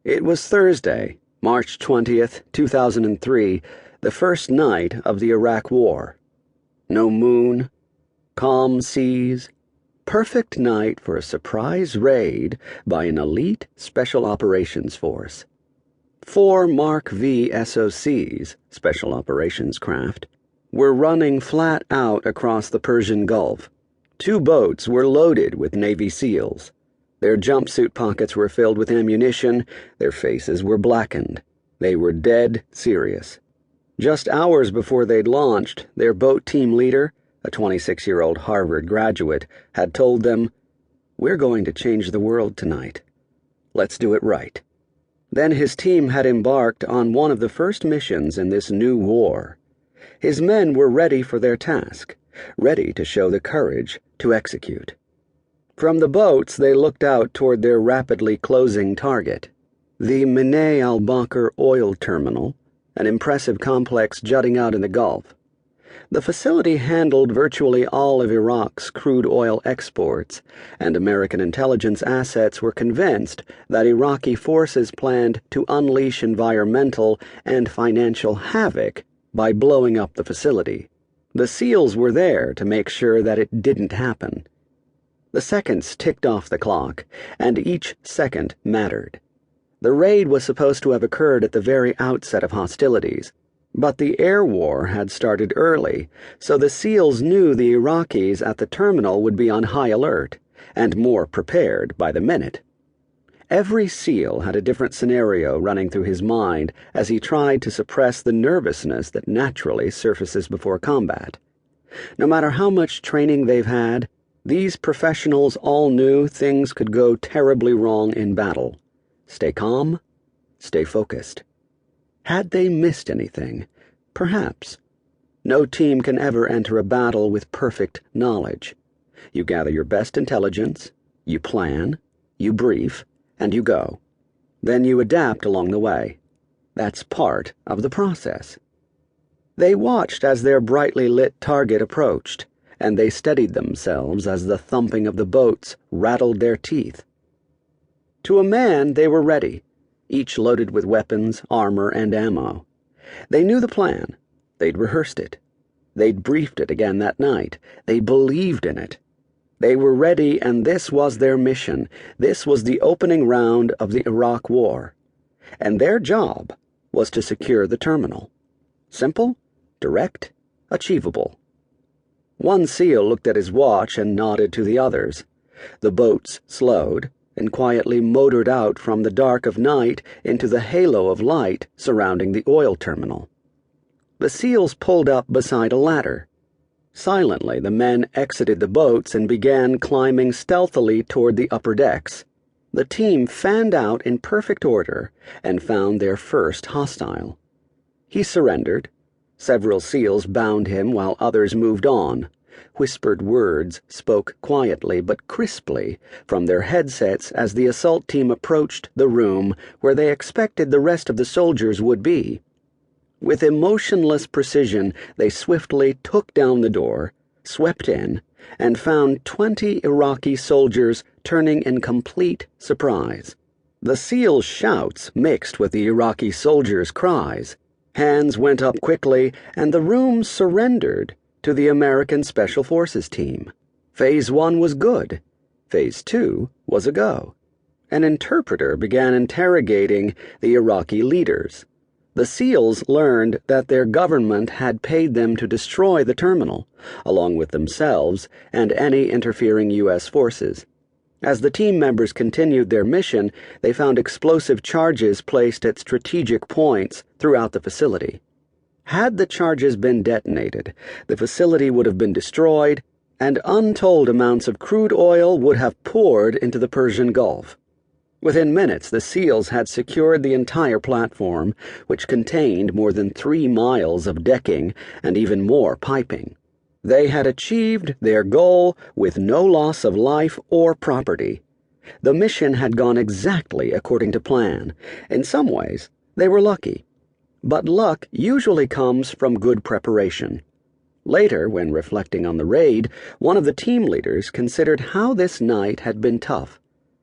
It was Thursday, March 20th, 2003, the first night of the Iraq War. No moon, calm seas, perfect night for a surprise raid by an elite Special Operations Force. 4 Mark V SOCs, Special Operations Craft, were running flat out across the Persian Gulf. 2 boats were loaded with Navy SEALs. Their jumpsuit pockets were filled with ammunition, their faces were blackened. They were dead serious. Just hours before they'd launched, their boat team leader, a 26-year-old Harvard graduate, had told them, "We're going to change the world tonight. Let's do it right." Then his team had embarked on one of the first missions in this new war. His men were ready for their task, ready to show the courage to execute. From the boats, they looked out toward their rapidly closing target, the Minay al-Bakr oil terminal, an impressive complex jutting out in the Gulf. The facility handled virtually all of Iraq's crude oil exports, and American intelligence assets were convinced that Iraqi forces planned to unleash environmental and financial havoc by blowing up the facility. The SEALs were there to make sure that it didn't happen. The seconds ticked off the clock, and each second mattered. The raid was supposed to have occurred at the very outset of hostilities, but the air war had started early, so the SEALs knew the Iraqis at the terminal would be on high alert, and more prepared by the minute. Every SEAL had a different scenario running through his mind as he tried to suppress the nervousness that naturally surfaces before combat. No matter how much training they've had, these professionals all knew things could go terribly wrong in battle. Stay calm, stay focused. Had they missed anything? Perhaps. No team can ever enter a battle with perfect knowledge. You gather your best intelligence, you plan, you brief, and you go. Then you adapt along the way. That's part of the process. They watched as their brightly lit target approached, and they steadied themselves as the thumping of the boats rattled their teeth. To a man, they were ready, each loaded with weapons, armor, and ammo. They knew the plan. They'd rehearsed it. They'd briefed it again that night. They believed in it. They were ready, and this was their mission. This was the opening round of the Iraq War. And their job was to secure the terminal. Simple, direct, achievable. One SEAL looked at his watch and nodded to the others. The boats slowed and quietly motored out from the dark of night into the halo of light surrounding the oil terminal. The SEALs pulled up beside a ladder. Silently, the men exited the boats and began climbing stealthily toward the upper decks. The team fanned out in perfect order and found their first hostile. He surrendered. Several SEALs bound him while others moved on. Whispered words spoke quietly but crisply from their headsets as the assault team approached the room where they expected the rest of the soldiers would be. With emotionless precision, they swiftly took down the door, swept in, and found 20 Iraqi soldiers turning in complete surprise. The SEALs' shouts mixed with the Iraqi soldiers' cries. Hands went up quickly, and the room surrendered to the American Special Forces team. Phase 1 was good. Phase 2 was a go. An interpreter began interrogating the Iraqi leaders. The SEALs learned that their government had paid them to destroy the terminal, along with themselves and any interfering U.S. forces. As the team members continued their mission, they found explosive charges placed at strategic points throughout the facility. Had the charges been detonated, the facility would have been destroyed, and untold amounts of crude oil would have poured into the Persian Gulf. Within minutes, the SEALs had secured the entire platform, which contained more than 3 miles of decking and even more piping. They had achieved their goal with no loss of life or property. The mission had gone exactly according to plan. In some ways, they were lucky. But luck usually comes from good preparation. Later, when reflecting on the raid, one of the team leaders considered how this night had been tough.